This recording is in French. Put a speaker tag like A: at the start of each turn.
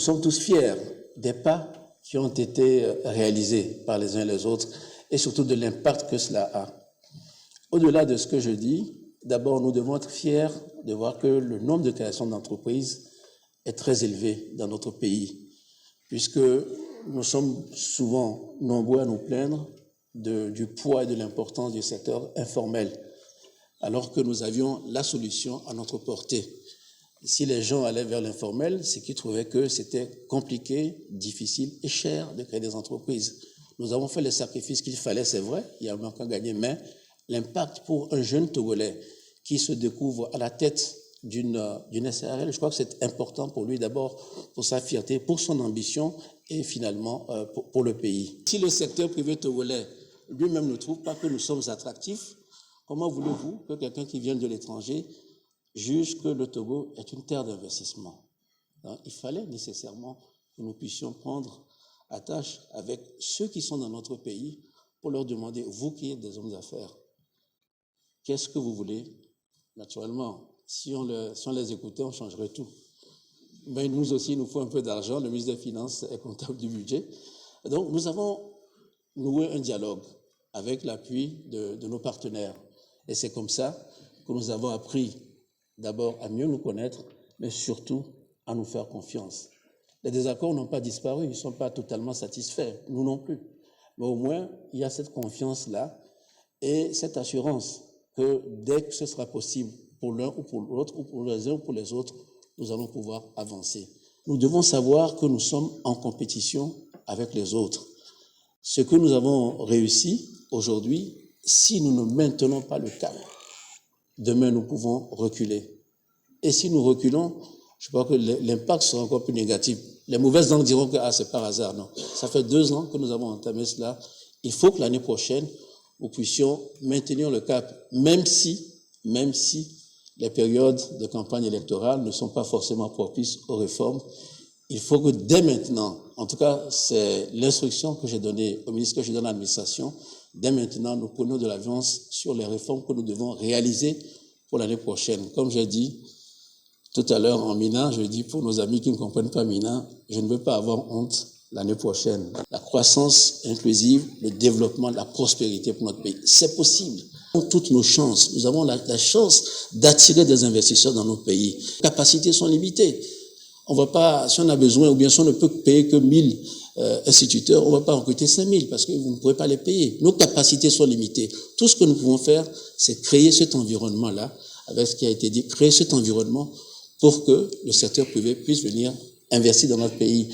A: sommes tous fiers des pas qui ont été réalisés par les uns et les autres et surtout de l'impact que cela a. Au-delà de ce que je dis, d'abord, nous devons être fiers de voir que le nombre de créations d'entreprises est très élevé dans notre pays, puisque nous sommes souvent nombreux à nous plaindre du poids et de l'importance du secteur informel, alors que nous avions la solution à notre portée. Si les gens allaient vers l'informel, c'est qu'ils trouvaient que c'était compliqué, difficile et cher de créer des entreprises. Nous avons fait les sacrifices qu'il fallait, c'est vrai, il y a encore à gagner, mais l'impact pour un jeune Togolais qui se découvre à la tête d'une SARL, je crois que c'est important pour lui d'abord, pour sa fierté, pour son ambition et finalement pour le pays. Si le secteur privé togolais lui-même ne trouve pas que nous sommes attractifs, comment voulez-vous que quelqu'un qui vient de l'étranger juge que le Togo est une terre d'investissement? Il fallait nécessairement que nous puissions prendre attache avec ceux qui sont dans notre pays pour leur demander, vous qui êtes des hommes d'affaires, qu'est-ce que vous voulez? Naturellement, si on les écoutait, on changerait tout. Mais nous aussi, il nous faut un peu d'argent. Le ministre des Finances est comptable du budget. Donc, nous avons noué un dialogue avec l'appui de nos partenaires. Et c'est comme ça que nous avons appris d'abord à mieux nous connaître, mais surtout à nous faire confiance. Les désaccords n'ont pas disparu, ils ne sont pas totalement satisfaits, nous non plus. Mais au moins, il y a cette confiance-là et cette assurance que dès que ce sera possible pour l'un ou pour l'autre, ou pour les uns ou pour les autres, nous allons pouvoir avancer. Nous devons savoir que nous sommes en compétition avec les autres. Ce que nous avons réussi aujourd'hui, si nous ne maintenons pas le cap, demain nous pouvons reculer. Et si nous reculons, je crois que l'impact sera encore plus négatif. Les mauvaises langues diront que c'est par hasard. Non, ça fait 2 ans que nous avons entamé cela. Il faut que l'année prochaine, nous puissions maintenir le cap, même si les périodes de campagne électorale ne sont pas forcément propices aux réformes. Il faut que dès maintenant, en tout cas, c'est l'instruction que j'ai donnée au ministre, que je donne à l'administration, dès maintenant, nous prenions de l'avance sur les réformes que nous devons réaliser pour l'année prochaine. Comme j'ai dit tout à l'heure en Mina, je dis pour nos amis qui ne comprennent pas Mina, je ne veux pas avoir honte l'année prochaine. La croissance inclusive, le développement, la prospérité pour notre pays, c'est possible. Nous avons toutes nos chances. Nous avons la chance d'attirer des investisseurs dans nos pays. Les capacités sont limitées. On va pas, si on a besoin, ou bien si on ne peut payer que 1000 instituteurs, on ne va pas recruter 5000 parce que vous ne pourrez pas les payer. Nos capacités sont limitées. Tout ce que nous pouvons faire, c'est créer cet environnement-là, avec ce qui a été dit, créer cet environnement pour que le secteur privé puisse venir investir dans notre pays.